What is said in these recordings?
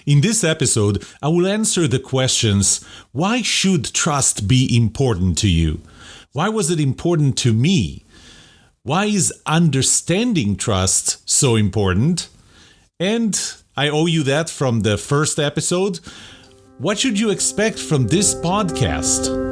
In this episode, I will answer the questions, why should trust be important to you? Why was it important to me? Why is understanding trust so important? And I owe you that from the first episode. What should you expect from this podcast?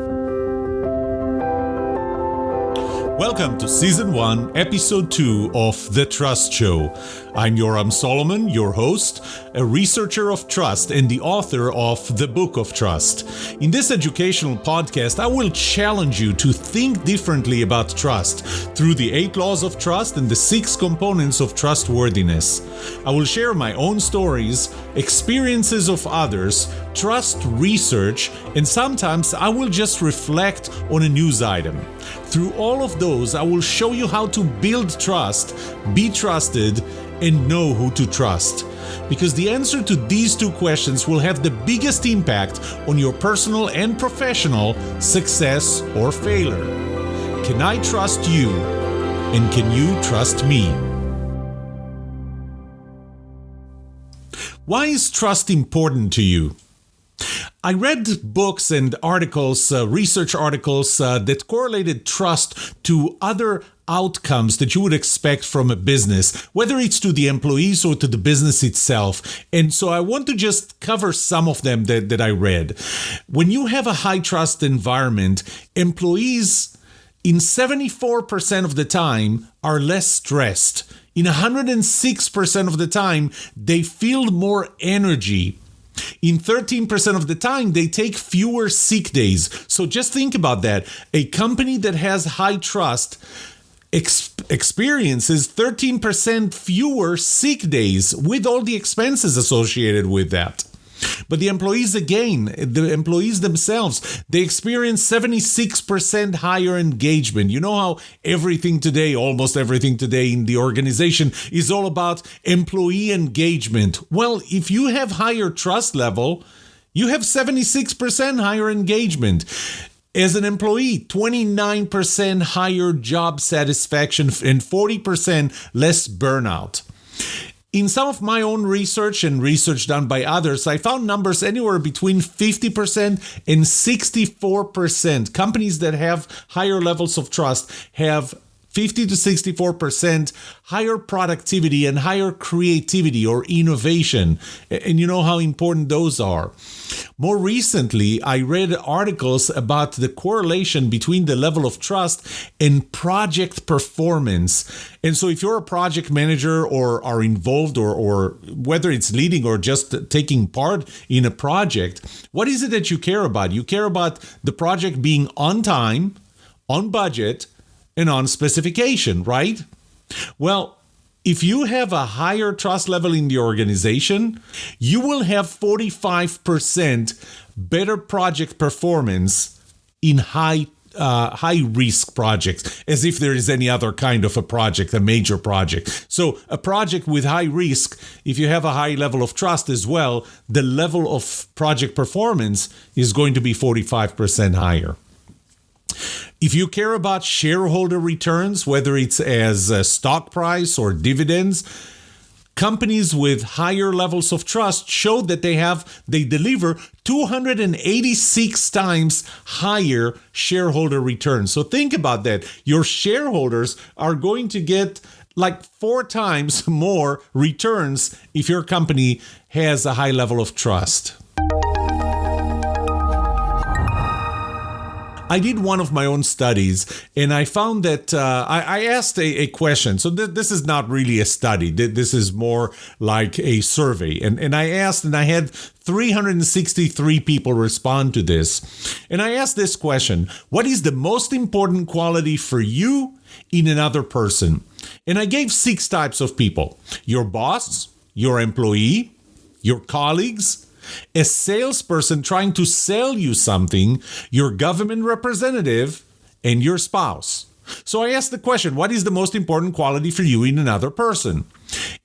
Welcome to Season 1, Episode 2 of The Trust Show. I'm Yoram Solomon, your host, a researcher of trust and the author of The Book of Trust. In this educational podcast, I will challenge you to think differently about trust through the 8 laws of trust and the 6 components of trustworthiness. I will share my own stories, experiences of others, trust research, and sometimes I will just reflect on a news item. Through all of those, I will show you how to build trust, be trusted, and know who to trust. Because the answer to these 2 questions will have the biggest impact on your personal and professional success or failure. Can I trust you? And can you trust me? Why is trust important to you? I read books and articles, research articles that correlated trust to other outcomes that you would expect from a business, whether it's to the employees or to the business itself. And so I want to just cover some of them that I read. When you have a high trust environment, employees in 74% of the time are less stressed. In 106% of the time, they feel more energy. In 13% of the time, they take fewer sick days. So just think about that. A company that has high trust experiences 13% fewer sick days with all the expenses associated with that. But the employees themselves, they experience 76% higher engagement. You know how almost everything today in the organization is all about employee engagement. Well, if you have higher trust level, you have 76% higher engagement. As an employee, 29% higher job satisfaction and 40% less burnout. In some of my own research and research done by others, I found numbers anywhere between 50% and 64%. Companies that have higher levels of trust have 50 to 64% higher productivity and higher creativity or innovation. And you know how important those are. More recently, I read articles about the correlation between the level of trust and project performance. And so if you're a project manager or are involved or whether it's leading or just taking part in a project, what is it that you care about? You care about the project being on time, on budget, and on specification, right? Well, if you have a higher trust level in the organization, you will have 45% better project performance in high risk projects, as if there is any other kind of a project, a major project. So a project with high risk, if you have a high level of trust as well, the level of project performance is going to be 45% higher. If you care about shareholder returns, whether it's as a stock price or dividends, companies with higher levels of trust show that they deliver 286 times higher shareholder returns. So think about that. Your shareholders are going to get like 4 times more returns if your company has a high level of trust. I did one of my own studies, and I found that I asked a question. So this is not really a study. This is more like a survey. And I asked, and I had 363 people respond to this. And I asked this question: what is the most important quality for you in another person? And I gave 6 types of people: your boss, your employee, your colleagues, a salesperson trying to sell you something, your government representative, and your spouse. So I asked the question, what is the most important quality for you in another person?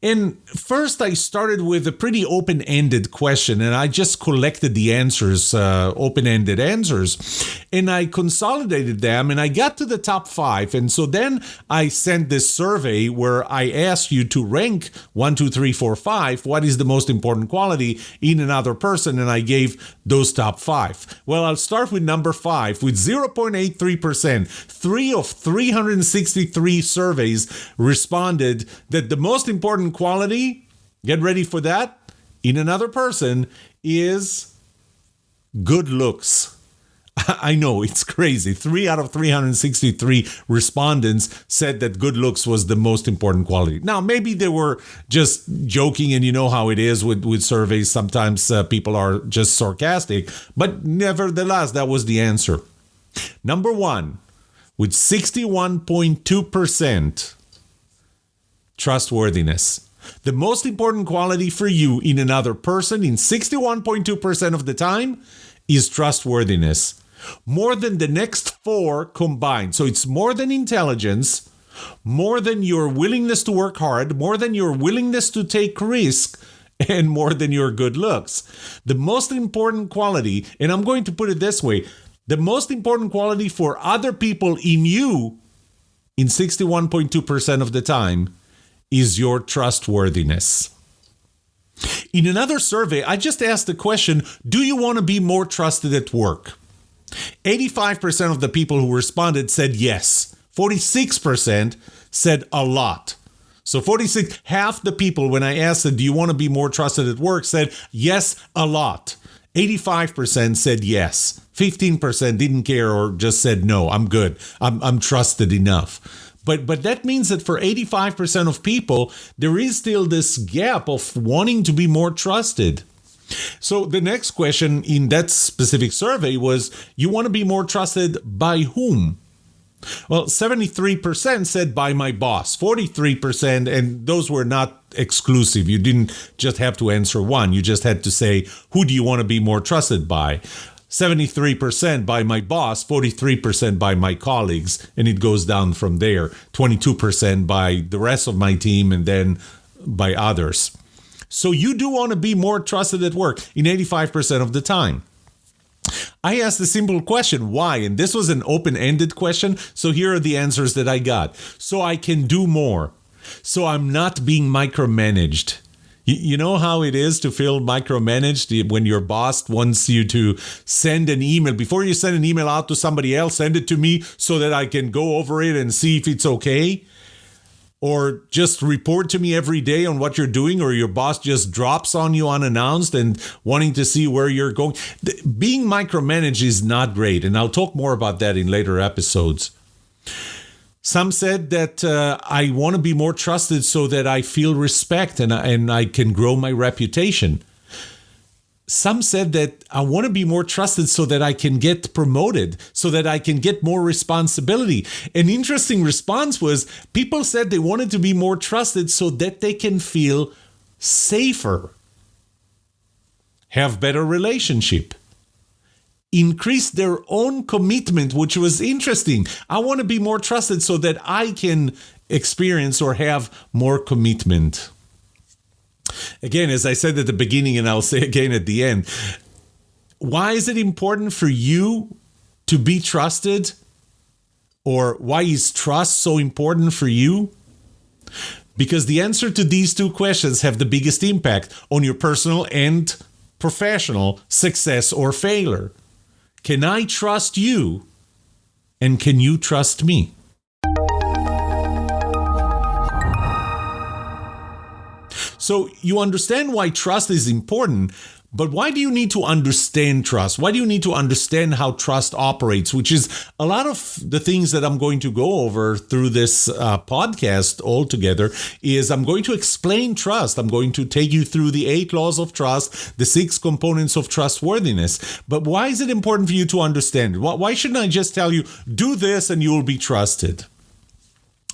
And first, I started with a pretty open-ended question, and I just collected the answers, open-ended answers, and I consolidated them, and I got to the top 5. And so then I sent this survey where I asked you to rank 1, 2, 3, 4, 5. What is the most important quality in another person? And I gave those top 5. Well, I'll start with number 5 with 0.83%. 3 of 363 surveys responded that the most important quality, get ready for that, in another person is good looks. I know, it's crazy. 3 out of 363 respondents said that good looks was the most important quality. Now, maybe they were just joking, and you know how it is with surveys. Sometimes people are just sarcastic, but nevertheless, that was the answer. Number 1, with 61.2%, trustworthiness. The most important quality for you in another person in 61.2% of the time is trustworthiness. More than the next 4 combined. So it's more than intelligence, more than your willingness to work hard, more than your willingness to take risk, and more than your good looks. The most important quality, and I'm going to put it this way, the most important quality for other people in you in 61.2% of the time is your trustworthiness. In another survey, I just asked the question, do you want to be more trusted at work? 85% of the people who responded said yes. 46% said a lot. So half the people, when I asked them, do you want to be more trusted at work, said yes, a lot. 85% said yes. 15% didn't care or just said no, I'm good. I'm trusted enough. But that means that for 85% of people, there is still this gap of wanting to be more trusted. So the next question in that specific survey was, you want to be more trusted by whom? Well, 73% said by my boss, 43%, and those were not exclusive. You didn't just have to answer one. You just had to say, who do you want to be more trusted by? 73% by my boss, 43% by my colleagues, and it goes down from there. 22% by the rest of my team, and then by others. So you do want to be more trusted at work in 85% of the time. I asked a simple question, why? And this was an open-ended question, so here are the answers that I got. So I can do more. So I'm not being micromanaged. You know how it is to feel micromanaged when your boss wants you to send an email. Before you send an email out to somebody else, send it to me so that I can go over it and see if it's okay. Or just report to me every day on what you're doing, or your boss just drops on you unannounced and wanting to see where you're going. Being micromanaged is not great, and I'll talk more about that in later episodes. Some said that I want to be more trusted so that I feel respect and I can grow my reputation. Some said that I want to be more trusted so that I can get promoted, so that I can get more responsibility. An interesting response was people said they wanted to be more trusted so that they can feel safer, have better relationship, increase their own commitment, which was interesting. I want to be more trusted so that I can experience or have more commitment. Again, as I said at the beginning, and I'll say again at the end, why is it important for you to be trusted? Or why is trust so important for you? Because the answer to these two questions have the biggest impact on your personal and professional success or failure. Can I trust you? And can you trust me? So you understand why trust is important, but why do you need to understand trust? Why do you need to understand how trust operates, which is a lot of the things that I'm going to go over through this podcast altogether is I'm going to explain trust. I'm going to take you through the 8 laws of trust, the 6 components of trustworthiness. But why is it important for you to understand it? Why shouldn't I just tell you, do this and you will be trusted?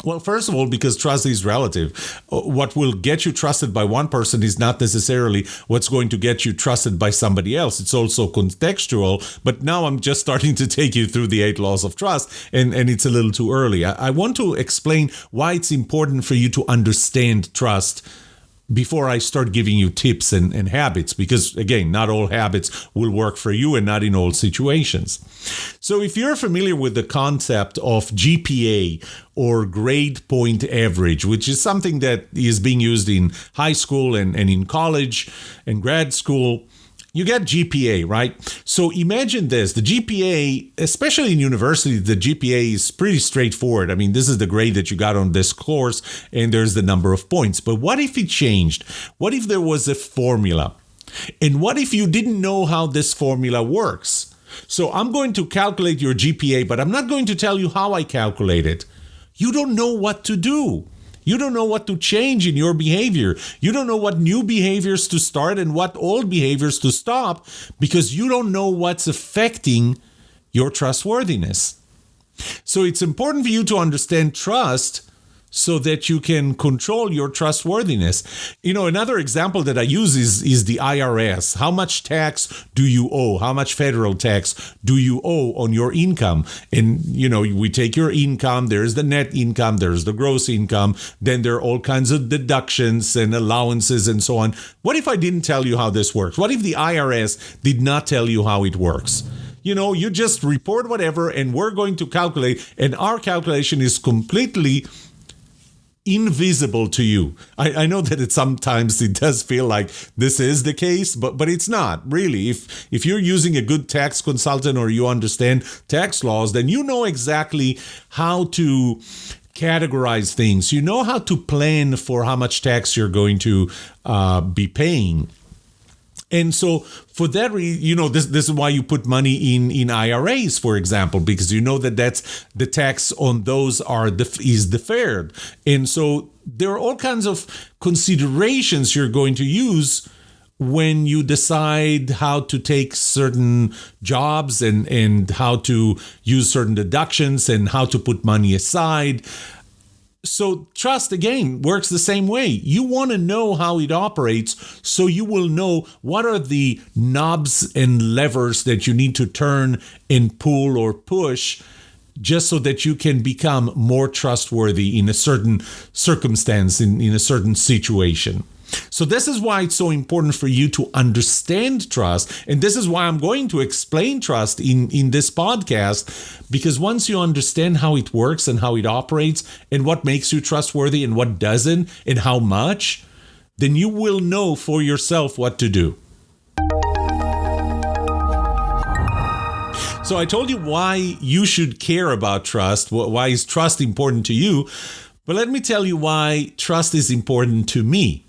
Well, first of all, because trust is relative. What will get you trusted by one person is not necessarily what's going to get you trusted by somebody else. It's also contextual. But now I'm just starting to take you through the 8 laws of trust, and it's a little too early. I want to explain why it's important for you to understand trust before I start giving you tips and habits, because again, not all habits will work for you and not in all situations. So if you're familiar with the concept of GPA or grade point average, which is something that is being used in high school and in college and grad school, you get GPA, right? So imagine this, the GPA, especially in university, the GPA is pretty straightforward. I mean, this is the grade that you got on this course, and there's the number of points. But what if it changed? What if there was a formula? And what if you didn't know how this formula works? So I'm going to calculate your GPA, but I'm not going to tell you how I calculate it. You don't know what to do. You don't know what to change in your behavior. You don't know what new behaviors to start and what old behaviors to stop, because you don't know what's affecting your trustworthiness. So it's important for you to understand trust so that you can control your trustworthiness. You know, another example that I use is the IRS. How much tax do you owe? How much federal tax do you owe on your income? And, you know, we take your income, there's the net income, there's the gross income, then there are all kinds of deductions and allowances and so on. What if I didn't tell you how this works? What if the IRS did not tell you how it works? You know, you just report whatever and we're going to calculate, and our calculation is completely invisible to you. I know that sometimes it does feel like this is the case, but it's not really. If you're using a good tax consultant or you understand tax laws, then you know exactly how to categorize things. You know how to plan for how much tax you're going to be paying. And so for that reason, you know, this is why you put money in IRAs, for example, because you know that's the tax on those is deferred. And so there are all kinds of considerations you're going to use when you decide how to take certain jobs and how to use certain deductions and how to put money aside. So trust, again, works the same way. You want to know how it operates so you will know what are the knobs and levers that you need to turn and pull or push just so that you can become more trustworthy in a certain circumstance, in a certain situation. So this is why it's so important for you to understand trust. And this is why I'm going to explain trust in this podcast, because once you understand how it works and how it operates and what makes you trustworthy and what doesn't and how much, then you will know for yourself what to do. So I told you why you should care about trust. Why is trust important to you? But let me tell you why trust is important to me.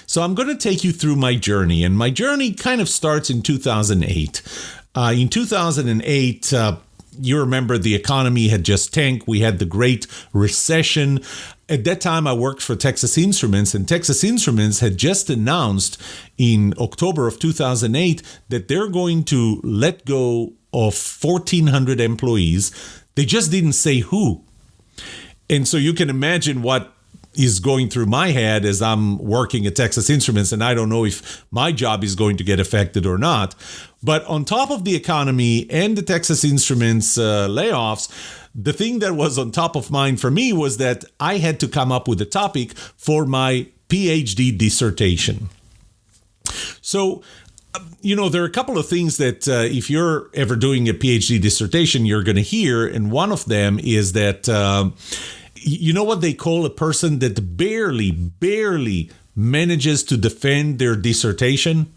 So I'm going to take you through my journey, and my journey kind of starts in 2008. In 2008, you remember the economy had just tanked. We had the Great Recession. At that time, I worked for Texas Instruments, and Texas Instruments had just announced in October of 2008 that they're going to let go of 1,400 employees. They just didn't say who. And so you can imagine what is going through my head as I'm working at Texas Instruments, and I don't know if my job is going to get affected or not. But on top of the economy and the Texas Instruments layoffs, the thing that was on top of mind for me was that I had to come up with a topic for my PhD dissertation. So, you know, there are a couple of things that if you're ever doing a PhD dissertation, you're going to hear. And one of them is that you know what they call a person that barely manages to defend their dissertation?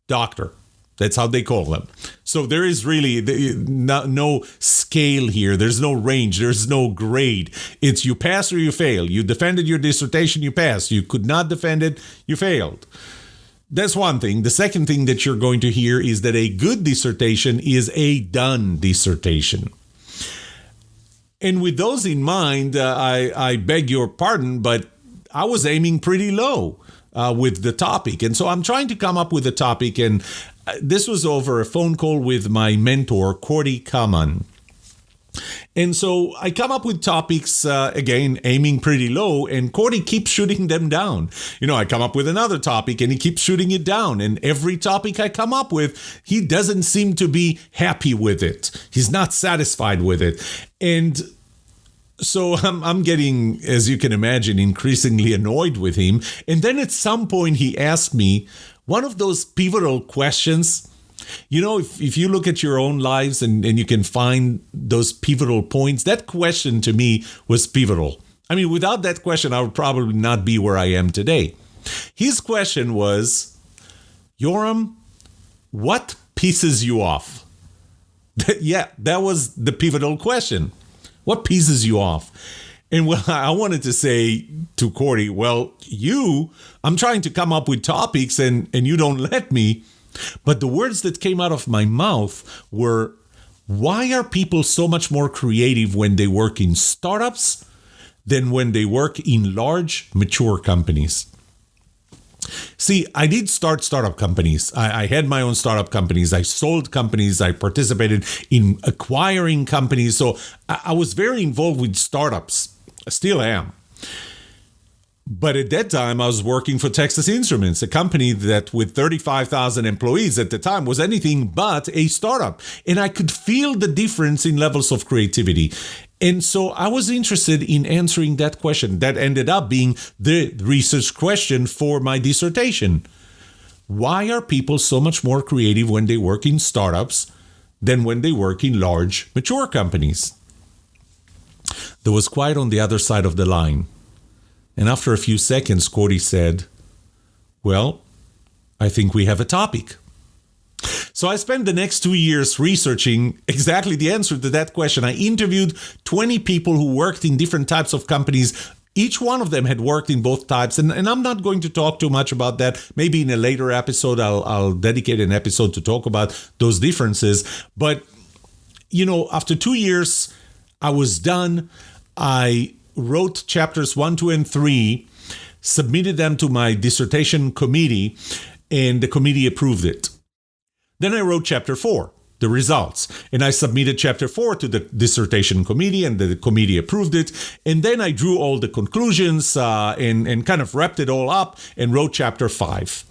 Doctor. That's how they call them. So there is really no scale here. There's no range. There's no grade. It's you pass or you fail. You defended your dissertation, you passed. You could not defend it, you failed. That's one thing. The second thing that you're going to hear is that a good dissertation is a done dissertation. And with those in mind, I beg your pardon, but I was aiming pretty low with the topic. And so I'm trying to come up with a topic. And this was over a phone call with my mentor, Cordy Kaman. And so I come up with topics, again, aiming pretty low, and Cordy keeps shooting them down. I come up with another topic and he keeps shooting it down. And every topic I come up with, he doesn't seem to be happy with it. He's not satisfied with it. And so I'm getting, as you can imagine, increasingly annoyed with him. And then at some point he asked me one of those pivotal questions. If you look at your own lives and you can find those pivotal points, that question to me was pivotal. I mean, without that question, I would probably not be where I am today. His question was, Yoram, what pisses you off? That was the pivotal question. What pisses you off? And I wanted to say to Cordy, I'm trying to come up with topics and you don't let me. But the words that came out of my mouth were, why are people so much more creative when they work in startups than when they work in large, mature companies? See, I did start startup companies. I had my own startup companies. I sold companies. I participated in acquiring companies. So I was very involved with startups. I still am. But at that time, I was working for Texas Instruments, a company that with 35,000 employees at the time was anything but a startup. And I could feel the difference in levels of creativity. And so I was interested in answering that question. That ended up being the research question for my dissertation. Why are people so much more creative when they work in startups than when they work in large, mature companies? There was quiet on the other side of the line. And after a few seconds, Cordy said, I think we have a topic. So I spent the next 2 years researching exactly the answer to that question. I interviewed 20 people who worked in different types of companies. Each one of them had worked in both types. And I'm not going to talk too much about that. Maybe in a later episode, I'll dedicate an episode to talk about those differences. But, after 2 years, I was done. I wrote chapters 1, 2, and 3, submitted them to my dissertation committee, and the committee approved it. Then I wrote chapter 4, the results, and I submitted chapter 4 to the dissertation committee, and the committee approved it. And then I drew all the conclusions and kind of wrapped it all up and wrote chapter 5.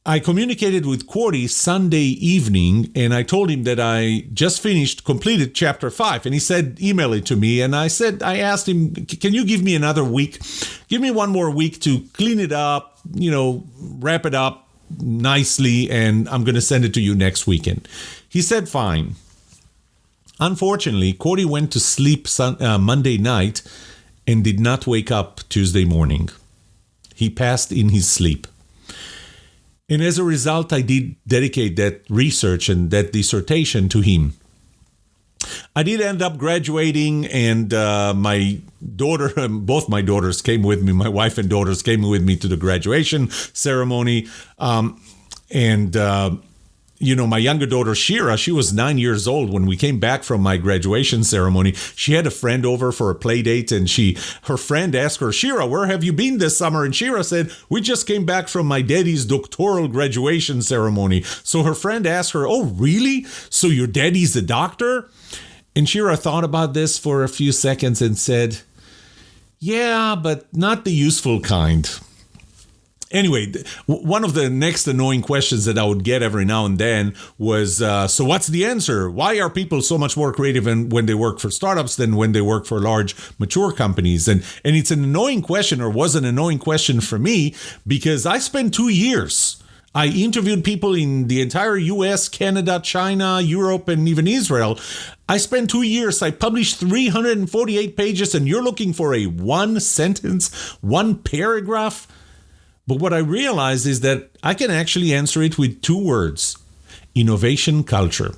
I communicated with Cordy Sunday evening, and I told him that I just completed chapter 5, and he said, email it to me. And I asked him, can you give me another week? Give me one more week to clean it up, wrap it up nicely, and I'm going to send it to you next weekend. He said, fine. Unfortunately, Cordy went to sleep Monday night and did not wake up Tuesday morning. He passed in his sleep. And as a result, I did dedicate that research and that dissertation to him. I did end up graduating, and my daughter, both my daughters came with me. My wife and daughters came with me to the graduation ceremony. My younger daughter, Shira, she was 9 years old when we came back from my graduation ceremony. She had a friend over for a play date, and her friend asked her, Shira, where have you been this summer? And Shira said, we just came back from my daddy's doctoral graduation ceremony. So her friend asked her, oh, really? So your daddy's a doctor? And Shira thought about this for a few seconds and said, yeah, but not the useful kind. Anyway, one of the next annoying questions that I would get every now and then was, so what's the answer? Why are people so much more creative when they work for startups than when they work for large, mature companies? And it's an annoying question, or was an annoying question for me, because I spent 2 years. I interviewed people in the entire US, Canada, China, Europe, and even Israel. I spent 2 years. I published 348 pages, and you're looking for a one sentence, one paragraph? But what I realized is that I can actually answer it with 2 words: innovation culture.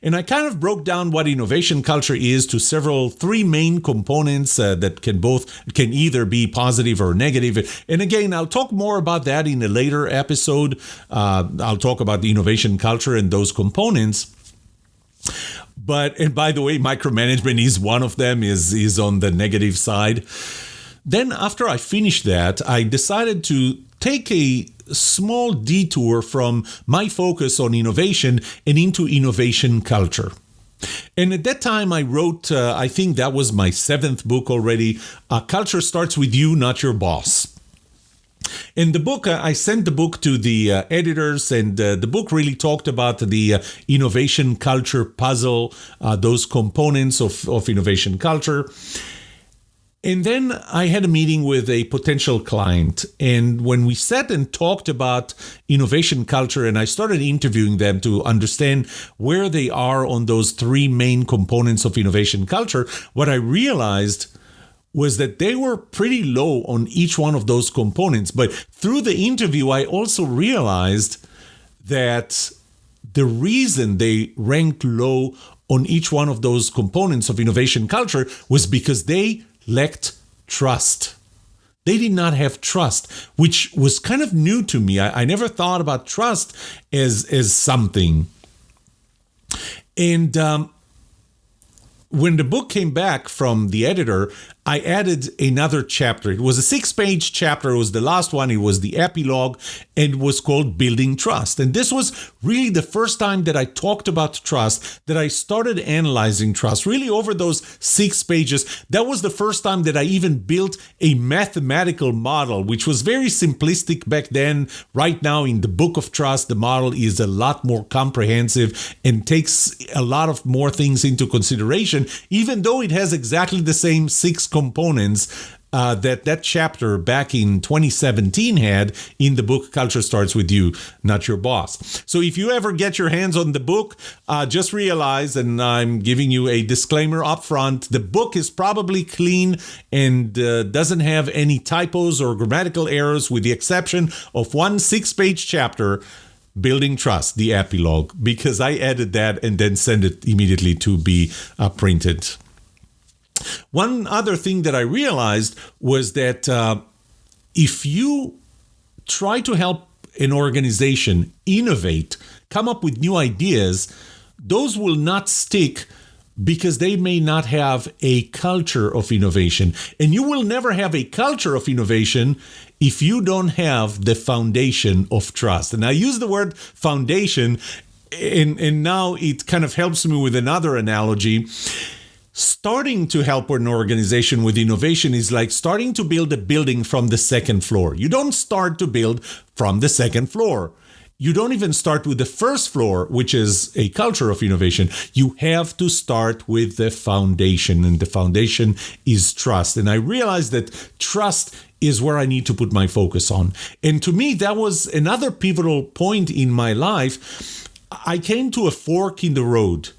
And I kind of broke down what innovation culture is to 3 main components that can either be positive or negative. And again, I'll talk more about that in a later episode. I'll talk about the innovation culture and those components. And by the way, micromanagement is one of them, is on the negative side. Then after I finished that, I decided to take a small detour from my focus on innovation and into innovation culture. And at that time, I wrote, I think that was my 7th book already, Culture Starts With You, Not Your Boss. In the book, I sent the book to the editors, and the book really talked about the innovation culture puzzle, those components of innovation culture. And then I had a meeting with a potential client, and when we sat and talked about innovation culture, and I started interviewing them to understand where they are on those 3 main components of innovation culture, what I realized was that they were pretty low on each one of those components. But through the interview, I also realized that the reason they ranked low on each one of those components of innovation culture was because they lacked trust. They did not have trust, which was kind of new to me. I never thought about trust as something. And when the book came back from the editor, I added another chapter. It was a 6-page chapter. It was the last one. It was the epilogue, and it was called Building Trust. And this was really the first time that I talked about trust, that I started analyzing trust. Really, over those 6 pages, that was the first time that I even built a mathematical model, which was very simplistic back then. Right now, in the Book of Trust, the model is a lot more comprehensive and takes a lot of more things into consideration, even though it has exactly the same 6 components that chapter back in 2017 had in the book Culture Starts With You, Not Your Boss. So if you ever get your hands on the book, just realize, and I'm giving you a disclaimer up front, the book is probably clean and doesn't have any typos or grammatical errors, with the exception of one 6-page chapter, Building Trust, the epilogue, because I added that and then sent it immediately to be printed. One other thing that I realized was that if you try to help an organization innovate, come up with new ideas, those will not stick because they may not have a culture of innovation. And you will never have a culture of innovation if you don't have the foundation of trust. And I use the word foundation, and now it kind of helps me with another analogy. Starting to help an organization with innovation is like starting to build a building from the 2nd floor. You don't start to build from the 2nd floor. You don't even start with the 1st floor, which is a culture of innovation. You have to start with the foundation, and the foundation is trust. And I realized that trust is where I need to put my focus on. And to me, that was another pivotal point in my life. I came to a fork in the road.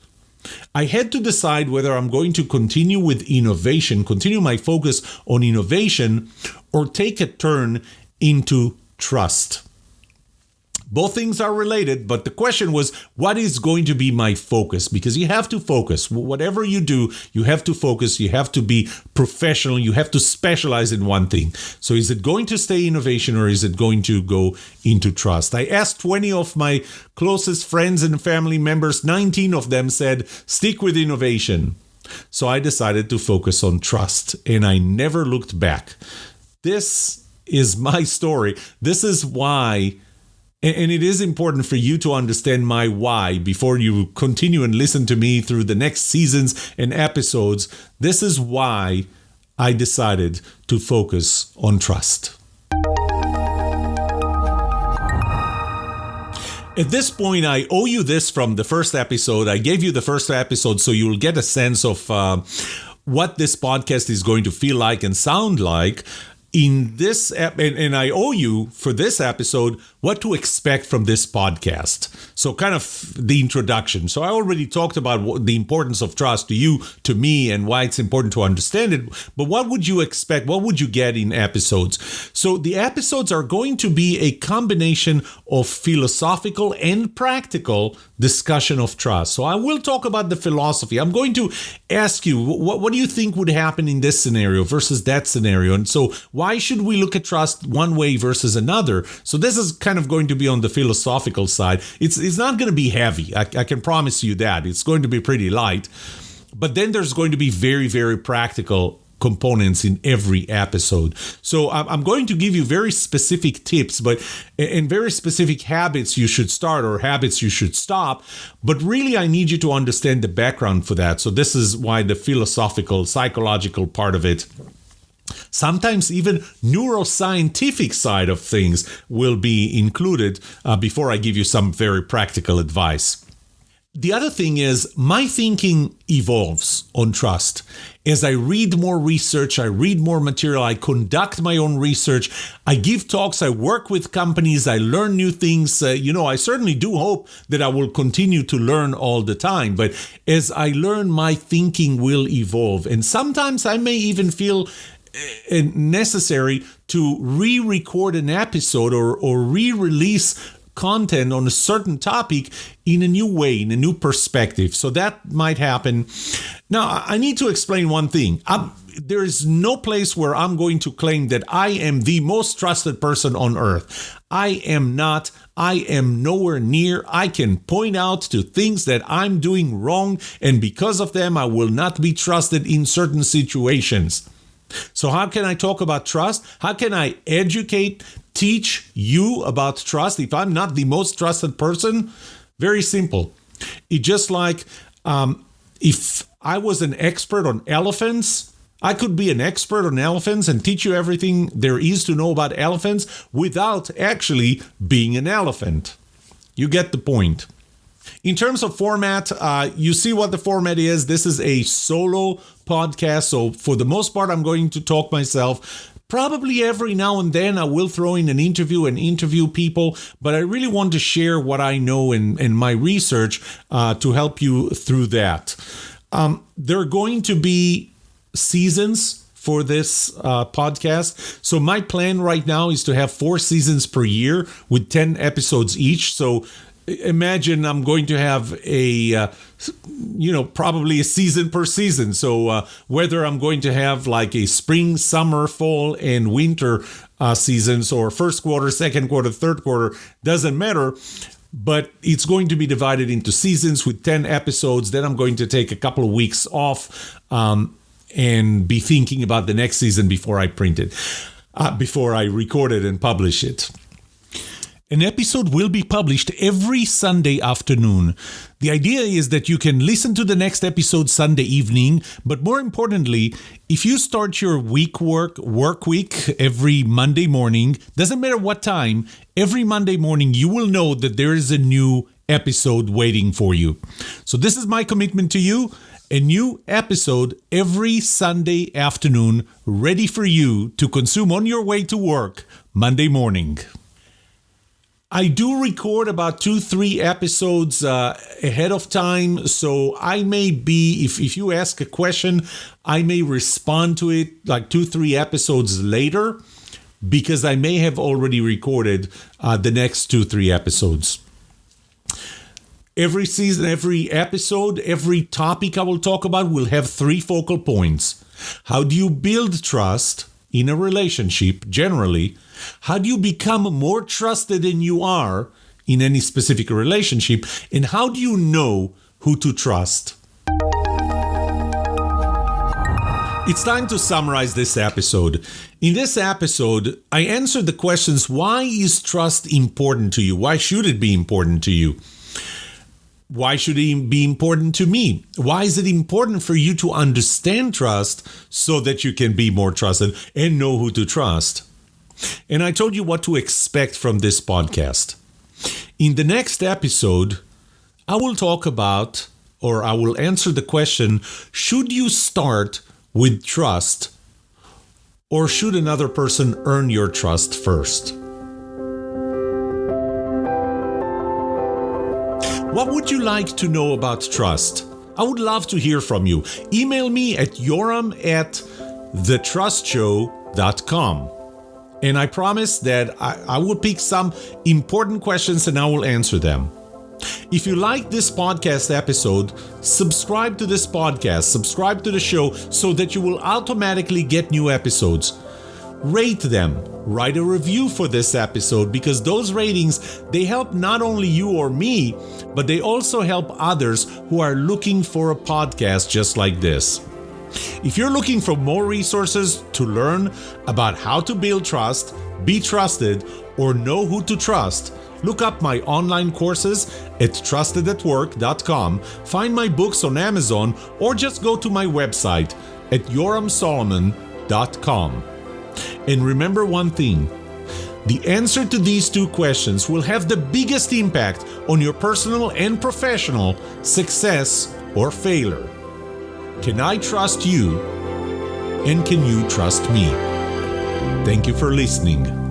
I had to decide whether I'm going to continue with innovation, continue my focus on innovation, or take a turn into trust. Both things are related, but the question was, what is going to be my focus? Because you have to focus. Whatever you do, you have to focus. You have to be professional. You have to specialize in one thing. So is it going to stay innovation, or is it going to go into trust? I asked 20 of my closest friends and family members. 19 of them said, stick with innovation. So I decided to focus on trust, and I never looked back. This is my story. This is why. And it is important for you to understand my why before you continue and listen to me through the next seasons and episodes. This is why I decided to focus on trust. At this point, I owe you this from the first episode. I gave you the first episode so you'll get a sense of what this podcast is going to feel like and sound like. In this, and I owe you for this episode what to expect from this podcast. So kind of the introduction. So I already talked about the importance of trust to you, to me, and why it's important to understand it. But what would you expect? What would you get in episodes? So the episodes are going to be a combination of philosophical and practical discussion of trust. So I will talk about the philosophy. I'm going to ask you, what do you think would happen in this scenario versus that scenario? And so why should we look at trust one way versus another? So this is kind of going to be on the philosophical side. It's not going to be heavy. I can promise you that. It's going to be pretty light. But then there's going to be very, very practical components in every episode. So I'm going to give you very specific tips, and very specific habits you should start or habits you should stop. But really, I need you to understand the background for that. So this is why the philosophical, psychological part of it, sometimes even neuroscientific side of things, will be included before I give you some very practical advice. The other thing is, my thinking evolves on trust. As I read more research, I read more material, I conduct my own research, I give talks, I work with companies, I learn new things. I certainly do hope that I will continue to learn all the time. But as I learn, my thinking will evolve. And sometimes I may even feel necessary to re-record an episode or re-release content on a certain topic in a new way, in a new perspective. So that might happen. Now, I need to explain one thing. There is no place where I'm going to claim that I am the most trusted person on earth. I am not. I am nowhere near. I can point out to things that I'm doing wrong, and because of them, I will not be trusted in certain situations. So how can I talk about trust? How can I teach you about trust if I'm not the most trusted person? Very simple. It's just like if I was an expert on elephants, I could be an expert on elephants and teach you everything there is to know about elephants without actually being an elephant. You get the point. In terms of format, you see what the format is. This is a solo podcast, so for the most part, I'm going to talk myself. Probably every now and then I will throw in an interview and interview people, but I really want to share what I know and my research to help you through that. There are going to be seasons for this podcast. So my plan right now is to have 4 seasons per year with 10 episodes each. So imagine I'm going to have probably a season per season. So whether I'm going to have like a spring, summer, fall, and winter seasons, or first quarter, second quarter, third quarter, doesn't matter. But it's going to be divided into seasons with 10 episodes. Then I'm going to take a couple of weeks off and be thinking about the next season before I print it, before I record it and publish it. An episode will be published every Sunday afternoon. The idea is that you can listen to the next episode Sunday evening, but more importantly, if you start your work week every Monday morning, doesn't matter what time, every Monday morning you will know that there is a new episode waiting for you. So this is my commitment to you. A new episode every Sunday afternoon, ready for you to consume on your way to work Monday morning. I do record about 2-3 episodes ahead of time, so I may be, if you ask a question, I may respond to it like 2-3 episodes later, because I may have already recorded the next 2-3 episodes. Every season, every episode, every topic I will talk about will have 3 focal points. How do you build trust in a relationship generally? How do you become more trusted than you are in any specific relationship? And how do you know who to trust? It's time to summarize this episode. In this episode, I answered the questions: why is trust important to you? Why should it be important to you? Why should it be important to me? Why is it important for you to understand trust so that you can be more trusted and know who to trust? And I told you what to expect from this podcast. In the next episode, I will talk about, or I will answer the question, should you start with trust, or should another person earn your trust first? What would you like to know about trust? I would love to hear from you. Email me at yoram@thetrustshow.com. And I promise that I will pick some important questions and I will answer them. If you like this podcast episode, subscribe to this podcast, subscribe to the show so that you will automatically get new episodes. Rate them, write a review for this episode, because those ratings, they help not only you or me, but they also help others who are looking for a podcast just like this. If you're looking for more resources to learn about how to build trust, be trusted, or know who to trust, look up my online courses at trustedatwork.com, find my books on Amazon, or just go to my website at yoramsolomon.com. And remember one thing, the answer to these two questions will have the biggest impact on your personal and professional success or failure. Can I trust you? And can you trust me? Thank you for listening.